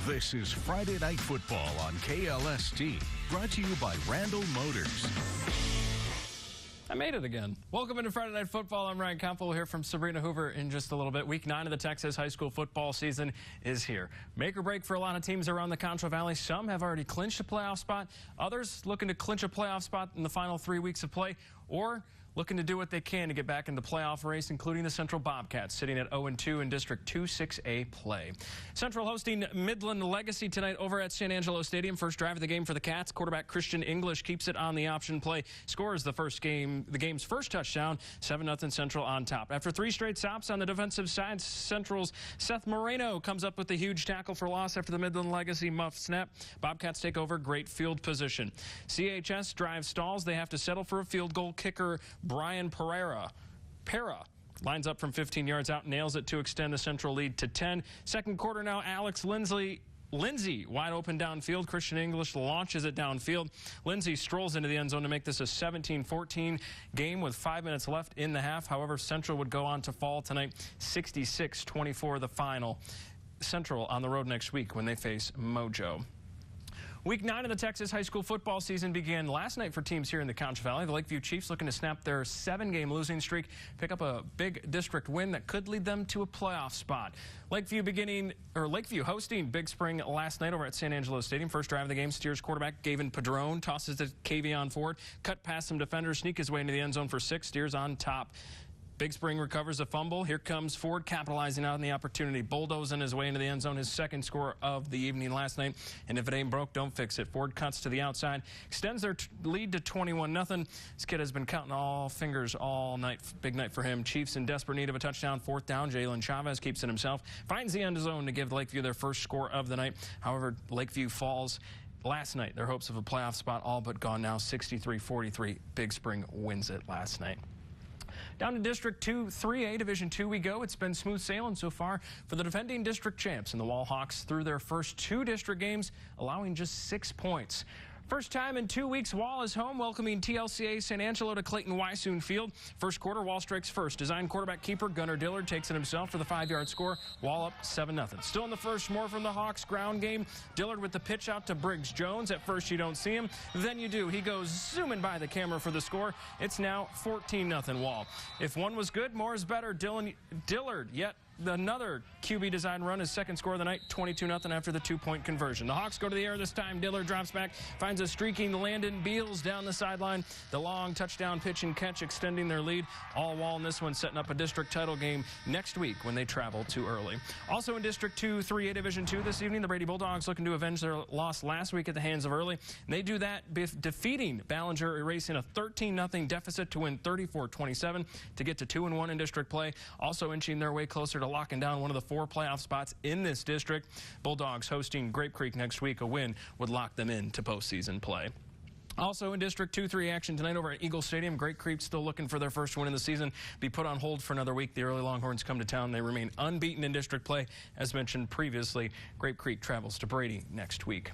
This is Friday Night Football on KLST, brought to you by Randall Motors. I made it again. Welcome into Friday Night Football. I'm Ryan Campbell. We'll hear from Sabrina Hoover in just a little bit. Week 9 of the Texas high school football season is here. Make or break for a lot of teams around the Concho Valley. Some have already clinched a playoff spot. Others looking to clinch a playoff spot in the final 3 weeks of play, or looking to do what they can to get back in the playoff race, including the Central Bobcats, sitting at 0-2 in District 2-6A play. Central hosting Midland Legacy tonight over at San Angelo Stadium. First drive of the game for the Cats. Quarterback Christian English keeps it on the option play. Scores the game's first touchdown. 7-0 Central on top. After 3 straight stops on the defensive side, Central's Seth Moreno comes up with the huge tackle for loss after the Midland Legacy muff snap. Bobcats take over. Great field position. CHS drive stalls. They have to settle for a field goal. Kicker Brian Pera lines up from 15 yards out, nails it to extend the Central lead to 10. Second quarter now, Alex Lindsay wide open downfield. Christian English launches it downfield. Lindsay strolls into the end zone to make this a 17-14 game with 5 minutes left in the half. However, Central would go on to fall tonight, 66-24 the final. Central on the road next week when they face Mojo. Week 9 of the Texas high school football season began last night for teams here in the Concho Valley. The Lakeview Chiefs looking to snap their 7-game losing streak, pick up a big district win that could lead them to a playoff spot. Lakeview hosting Big Spring last night over at San Angelo Stadium. First drive of the game, Steers quarterback Gavin Padron tosses to Kavion Ford, cut past some defenders, sneak his way into the end zone for 6. Steers on top. Big Spring recovers a fumble. Here comes Ford capitalizing on the opportunity. Bulldozing his way into the end zone, his second score of the evening last night. And if it ain't broke, don't fix it. Ford cuts to the outside, extends their lead to 21-0. This kid has been counting all fingers all night. Big night for him. Chiefs in desperate need of a touchdown. 4th down. Jalen Chavez keeps it himself. Finds the end zone to give Lakeview their first score of the night. However, Lakeview falls last night. Their hopes of a playoff spot all but gone now. 63-43. Big Spring wins it last night. Down to District 3A, Division 2 we go. It's been smooth sailing so far for the defending district champs, and the Wall Hawks through their first 2 district games, allowing just 6 points. First time in 2 weeks, Wall is home, welcoming TLCA San Angelo to Clayton Wysoon Field. First quarter, Wall strikes first. Design quarterback keeper Gunnar Dillard takes it himself for the 5-yard score. Wall up 7-0. Still in the first, more from the Hawks ground game. Dillard with the pitch out to Briggs Jones. At first, you don't see him. Then you do. He goes zooming by the camera for the score. It's now 14-0 Wall. If one was good, more is better. Dillard yet another QB design run, his second score of the night, 22-0 after the 2-point conversion. The Hawks go to the air this time. Dillard drops back, finds a streaking Landon Beals down the sideline. The long touchdown pitch and catch extending their lead. All Wall in this one, setting up a district title game next week when they travel to Early. Also in District 3A Division 2 this evening, the Brady Bulldogs looking to avenge their loss last week at the hands of Early. And they do that defeating Ballinger, erasing a 13-0 deficit to win 34-27 to get to 2-1 in district play. Also inching their way closer to locking down one of the 4 playoff spots in this district. Bulldogs hosting Grape Creek next week. A win would lock them into postseason play. Also in District 2-3 action tonight over at Eagle Stadium. Grape Creek still looking for their first win in the season. Be put on hold for another week. The Early Longhorns come to town. They remain unbeaten in district play. As mentioned previously, Grape Creek travels to Brady next week.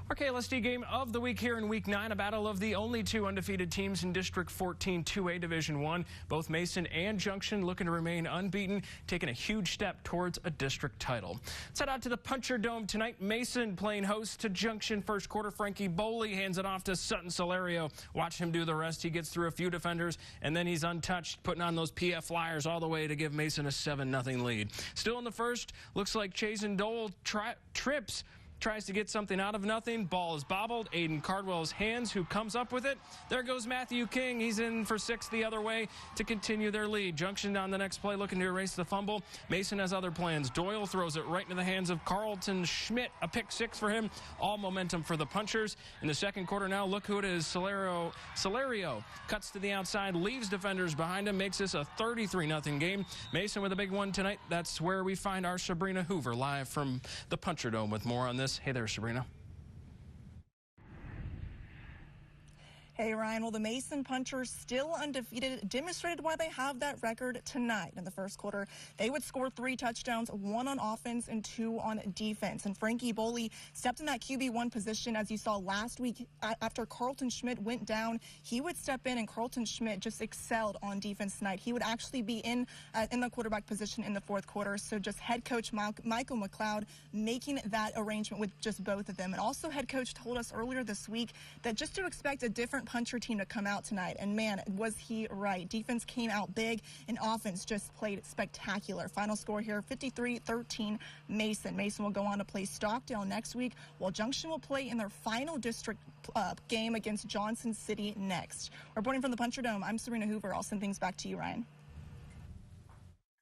Our KLST game of the week here in Week 9, a battle of the only 2 undefeated teams in District 14 2A Division 1. Both Mason and Junction looking to remain unbeaten, taking a huge step towards a district title. Let's head out to the Puncher Dome tonight. Mason playing host to Junction. First quarter, Frankie Boley hands it off to Sutton Solario. Watch him do the rest. He gets through a few defenders, and then he's untouched, putting on those PF flyers all the way to give Mason a 7-0 lead. Still in the first, looks like Chasen Dole tries to get something out of nothing. Ball is bobbled. Aiden Cardwell's hands, who comes up with it. There goes Matthew King. He's in for 6 the other way to continue their lead. Junction on the next play looking to erase the fumble. Mason has other plans. Doyle throws it right into the hands of Carlton Schmidt. A pick 6 for him. All momentum for the Punchers. In the second quarter now, look who it is. Solario cuts to the outside, leaves defenders behind him, makes this a 33-0 game. Mason with a big one tonight. That's where we find our Sabrina Hoover live from the Puncher Dome with more on this. Hey there, Sabrina. Hey, Ryan. Well, the Mason Punchers, still undefeated, demonstrated why they have that record tonight. In the first quarter, they would score 3 touchdowns, 1 on offense and 2 on defense. And Frankie Boley stepped in that QB1 position, as you saw last week. After Carlton Schmidt went down, he would step in, and Carlton Schmidt just excelled on defense tonight. He would actually be in the quarterback position in the fourth quarter. So just head coach Michael McLeod making that arrangement with just both of them. And also head coach told us earlier this week that just to expect a different puncher team to come out tonight, and man, was he right. Defense came out big and offense just played spectacular. Final score here, 53-13 Mason. Mason will go on to play Stockdale next week, while Junction will play in their final district game against Johnson City next. Reporting from the Puncher Dome, I'm Serena Hoover. I'll send things back to you, Ryan.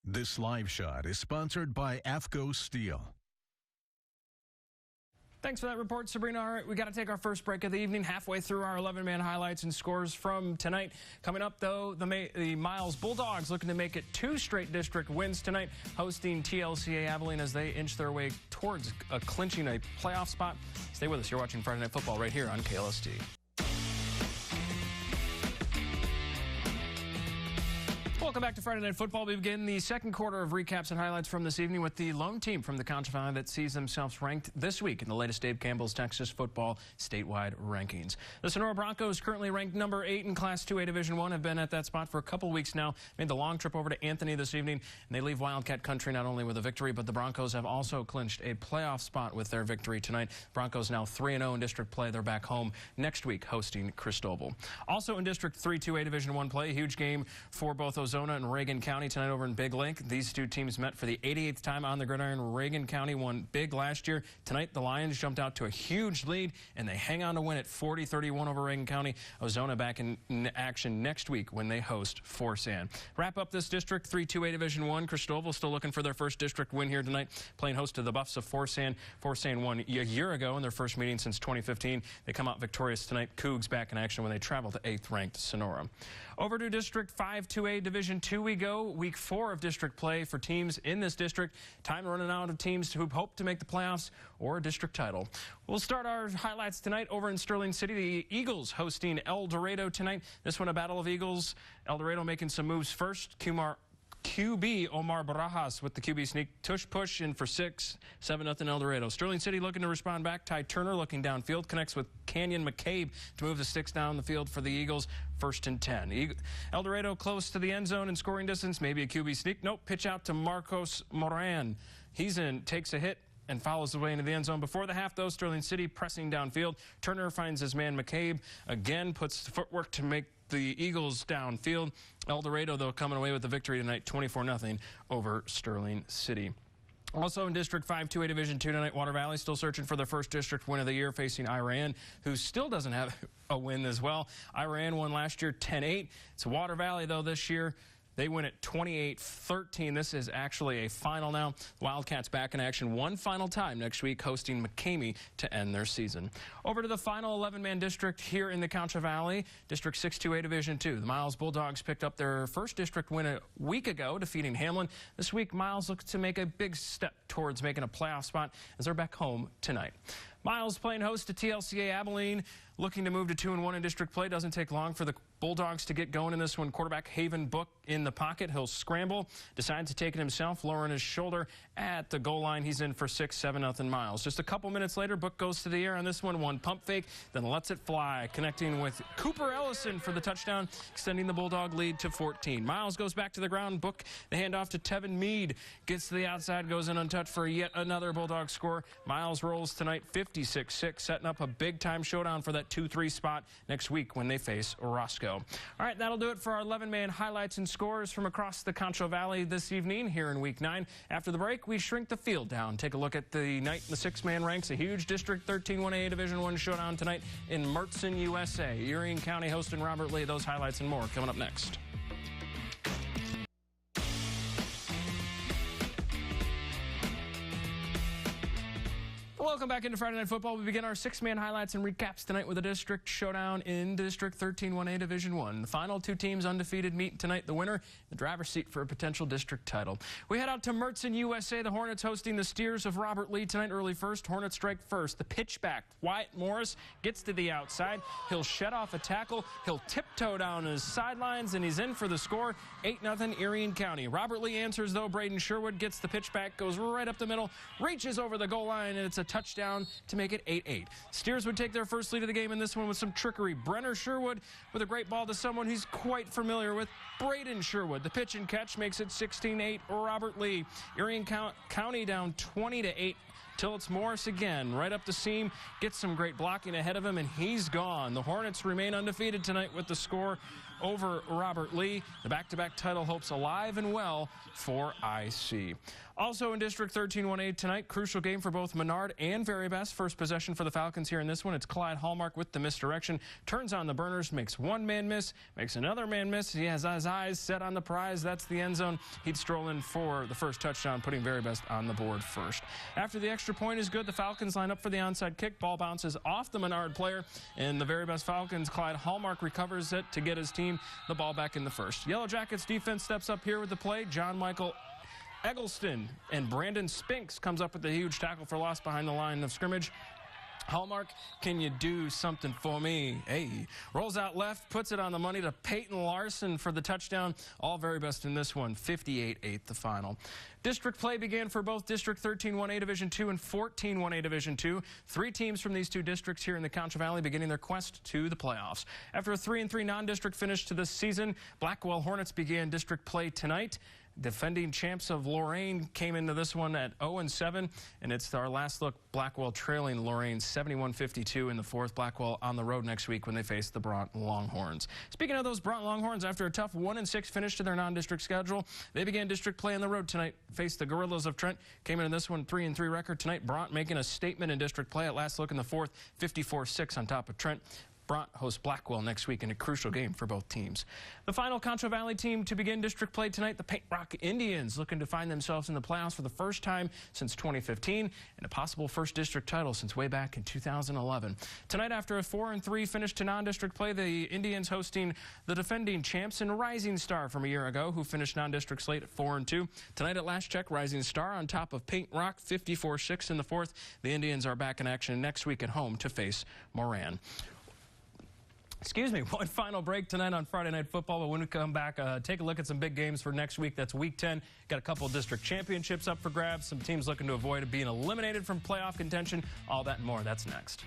This live shot is sponsored by AFCO Steel. Thanks for that report, Sabrina. All right, we got to take our first break of the evening, halfway through our 11-man highlights and scores from tonight. Coming up, though, the Miles Bulldogs looking to make it 2 straight district wins tonight, hosting TLCA Abilene as they inch their way towards clinching a playoff spot. Stay with us. You're watching Friday Night Football right here on KLST. Welcome back to Friday Night Football. We begin the second quarter of recaps and highlights from this evening with the lone team from the Concho Valley that sees themselves ranked this week in the latest Dave Campbell's Texas football statewide rankings. The Sonora Broncos, currently ranked number 8 in Class 2A Division I, have been at that spot for a couple weeks now. Made the long trip over to Anthony this evening, and they leave Wildcat Country not only with a victory, but the Broncos have also clinched a playoff spot with their victory tonight. Broncos now 3-0 in district play. They're back home next week hosting Cristobal. Also in District 3 2A Division I play, a huge game for both Ozona and Reagan County tonight over in Big Lake. These two teams met for the 88th time on the gridiron. Reagan County won big last year. Tonight, the Lions jumped out to a huge lead, and they hang on to win it 40-31 over Reagan County. Ozona back in action next week when they host Forsan. Wrap up this District 3 2A Division I. Cristobal still looking for their first district win here tonight, playing host to the Buffs of Forsan. Forsan won a year ago in their first meeting since 2015. They come out victorious tonight. Cougs back in action when they travel to 8th-ranked Sonora. Over to District 5 2A Division II we go. Week 4 of district play for teams in this district. Time running out of teams who hope to make the playoffs or a district title. We'll start our highlights tonight over in Sterling City. The Eagles hosting El Dorado tonight. This one a battle of Eagles. El Dorado making some moves first. QB Omar Barajas with the QB sneak tush push in for 6, 7-0 El Dorado. Sterling City looking to respond back. Ty Turner looking downfield, connects with Canyon McCabe to move the sticks down the field for the Eagles. 1st and 10. El Dorado close to the end zone in scoring distance. Maybe a QB sneak. Nope. Pitch out to Marcos Moran. He's in, takes a hit and follows the way into the end zone. Before the half, though, Sterling City pressing downfield. Turner finds his man McCabe. Again, puts the footwork to make the Eagles downfield. El Dorado, though, coming away with the victory tonight, 24-0 over Sterling City. Also in District 5 2A Division II tonight, Water Valley still searching for their first district win of the year, facing Iran, who still doesn't have a win as well. Iran won last year 10-8. It's Water Valley, though, this year. They win at 28-13. This is actually a final now. Wildcats back in action one final time next week, hosting McCamey to end their season. Over to the final 11-man district here in the Concho Valley, District 6 2A Division II. The Miles Bulldogs picked up their first district win a week ago, defeating Hamlin. This week, Miles looks to make a big step towards making a playoff spot as they're back home tonight. Miles playing host to TLCA Abilene, looking to move to 2-1 in district play. Doesn't take long for the Bulldogs to get going in this one. Quarterback Haven Book in the pocket. He'll scramble, decides to take it himself, lowering his shoulder at the goal line. He's in for 6, 7-0 Miles. Just a couple minutes later, Book goes to the air on this one pump fake, then lets it fly, connecting with Cooper Ellison for the touchdown, extending the Bulldog lead to 14. Miles goes back to the ground. Book the handoff to Tevin Mead, gets to the outside, goes in untouched for yet another Bulldog score. Miles rolls tonight 56-6, setting up a big-time showdown for that 2-3 spot next week when they face Orozco. All right, that'll do it for our 11-man highlights and scores from across the Concho Valley this evening here in Week 9. After the break, we shrink the field down. Take a look at the night in the 6-man ranks. A huge District 13 1A Division I showdown tonight in Mertzen, USA. Erie County hosting Robert Lee. Those highlights and more coming up next. Welcome back into Friday Night Football. We begin our six-man highlights and recaps tonight with a district showdown in District 13 1A Division 1. The final two teams undefeated meet tonight. The winner, the driver's seat for a potential district title. We head out to Mertzen, USA. The Hornets hosting the Steers of Robert Lee tonight early first. Hornets strike first. The pitchback, Wyatt Morris, gets to the outside. He'll shed off a tackle. He'll tiptoe down his sidelines, and he's in for the score. 8-0 Erie County. Robert Lee answers, though. Braden Sherwood gets the pitchback, goes right up the middle, reaches over the goal line, and it's a touchdown to make it 8-8. Steers would take their first lead of the game in this one with some trickery. Brenner Sherwood with a great ball to someone he's quite familiar with, Braden Sherwood. The pitch and catch makes it 16-8 Robert Lee. Erie County down 20-8. Till it's Morris again, right up the seam, gets some great blocking ahead of him, and he's gone. The Hornets remain undefeated tonight with the score over Robert Lee. The back-to-back title hopes alive and well for IC. Also in District 13 1A tonight, crucial game for both Menard and Very Best. First possession for the Falcons here in this one. It's Clyde Hallmark with the misdirection. Turns on the burners, makes one man miss, makes another man miss. He has his eyes set on the prize. That's the end zone. He'd stroll in for the first touchdown, putting Very Best on the board first. After the extra point is good, the Falcons line up for the onside kick. Ball bounces off the Menard player, and the Very Best Falcons, Clyde Hallmark, recovers it to get his team the ball back in the first. Yellow Jackets defense steps up here with the play. John Michael Eggleston and Brandon Spinks comes up with a huge tackle for loss behind the line of scrimmage. Hallmark, can you do something for me? Hey, rolls out left, puts it on the money to Peyton Larson for the touchdown. All Very Best in this one, 58-8 the final. District play began for both District 13 1A Division 2 and 14 1A Division 2. Three teams from these two districts here in the Concho Valley beginning their quest to the playoffs. After a 3-3 non-district finish to this season, Blackwell Hornets began district play tonight. Defending champs of Lorain came into this one at 0-7, and it's our last look. Blackwell trailing Lorain 71-52 in the fourth. Blackwell on the road next week when they face the Bront Longhorns. Speaking of those Bront Longhorns, after a tough 1-6 finish to their non-district schedule, they began district play on the road tonight. Faced the Gorillas of Trent. Came into this one 3-3 record tonight. Bront making a statement in district play at last look in the fourth, 54-6 on top of Trent. Bront hosts Blackwell next week in a crucial game for both teams. The final Concho Valley team to begin district play tonight, the Paint Rock Indians, looking to find themselves in the playoffs for the first time since 2015 and a possible first district title since way back in 2011. Tonight, after a 4-3 finish to non-district play, the Indians hosting the defending champs and Rising Star from a year ago, who finished non-district slate at 4-2. Tonight at last check, Rising Star on top of Paint Rock, 54-6 in the fourth. The Indians are back in action next week at home to face Moran. Excuse me, one final break tonight on Friday Night Football, but when we come back, take a look at some big games for next week. That's Week 10. Got a couple of district championships up for grabs, some teams looking to avoid being eliminated from playoff contention, all that and more. That's next.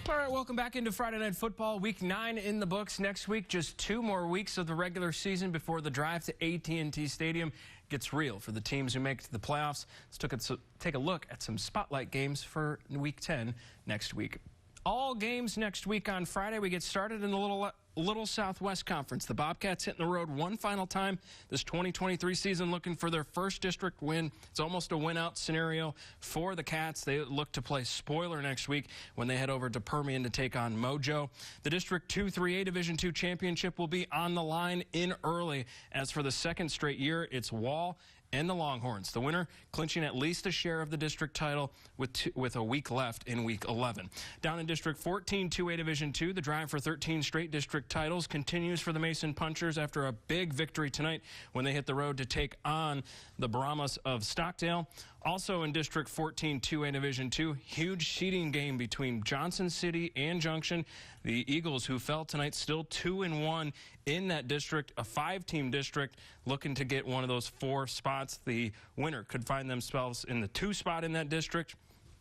All right, welcome back into Friday Night Football. Week 9 in the books. Next week, just 2 more weeks of the regular season before the drive to AT&T Stadium gets real for the teams who make it to the playoffs. Let's take a look at some spotlight games for Week 10 next week. All games next week on Friday. We get started in the Little Southwest Conference. The Bobcats hitting the road one final time this 2023 season, looking for their first district win. It's almost a win-out scenario for the Cats. They look to play spoiler next week when they head over to Permian to take on Mojo. The District 2 3A Division 2 championship will be on the line in early. As for the second straight year, it's Wall and the Longhorns. The winner clinching at least a share of the district title with a week left in Week 11. Down in District 14 2A Division 2, the drive for 13 straight district titles continues for the Mason Punchers after a big victory tonight when they hit the road to take on the Brahmas of Stockdale. Also in District 14 2A Division 2, huge seeding game between Johnson City and Junction. The Eagles, who fell tonight, still 2-1 in that district, a 5-team district, looking to get one of those 4 spots. The winner could find themselves in the 2 spot in that district.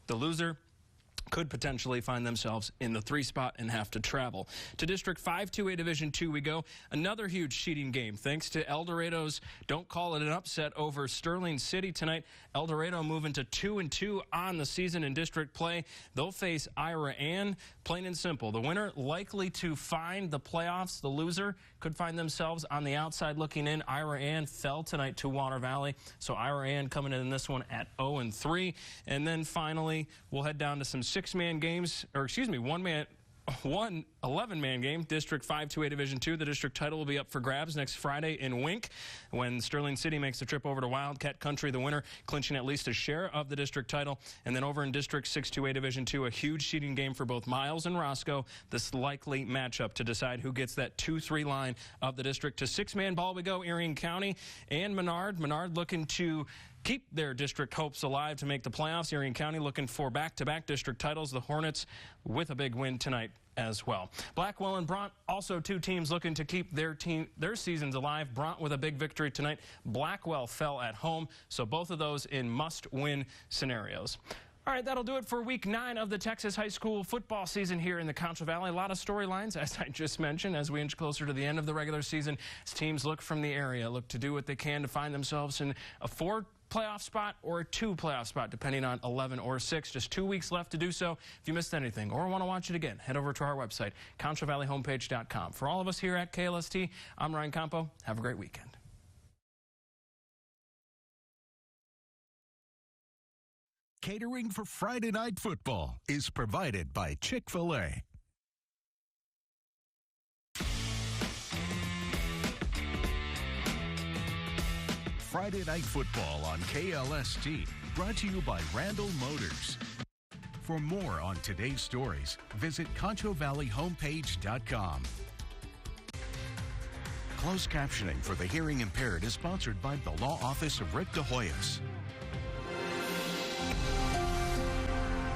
The loser could potentially find themselves in the 3 spot and have to travel. To District 5 2A Division 2 we go. Another huge seeding game thanks to El Dorado's, don't call it an upset, over Sterling City tonight. El Dorado moving to 2-2 on the season in district play. They'll face Ira Ann, plain and simple. The winner likely to find the playoffs. The loser could find themselves on the outside looking in. Ira Ann fell tonight to Water Valley, so Ira Ann coming in this one at 0-3. And then finally, we'll head down to some 6-man games, or excuse me, one 11-man game, District 5-2A Division II. The district title will be up for grabs next Friday in Wink when Sterling City makes the trip over to Wildcat Country, the winner clinching at least a share of the district title. And then over in District 6-2A Division II, a huge seeding game for both Miles and Roscoe. This likely matchup to decide who gets that 2-3 line of the district. To 6-man ball we go, Erie County and Menard. Menard looking to keep their district hopes alive to make the playoffs. Erie County looking for back-to-back district titles. The Hornets with a big win tonight as well. Blackwell and Bront, also two teams looking to keep their seasons alive. Bront with a big victory tonight. Blackwell fell at home, so both of those in must-win scenarios. All right, that'll do it for week 9 of the Texas high school football season here in the Concho Valley. A lot of storylines, as I just mentioned, as we inch closer to the end of the regular season. As teams look from the area, look to do what they can to find themselves in a 4-playoff spot or a 2-playoff spot, depending on 11 or 6. Just 2 weeks left to do so. If you missed anything or want to watch it again, head over to our website, ConchoValleyHomepage.com. For all of us here at KLST, I'm Ryan Campo. Have a great weekend. Catering for Friday Night Football is provided by Chick-fil-A. Friday Night Football on KLST, brought to you by Randall Motors. For more on today's stories, visit ConchoValleyHomepage.com. Closed captioning for the hearing impaired is sponsored by the Law Office of Rick DeHoyos.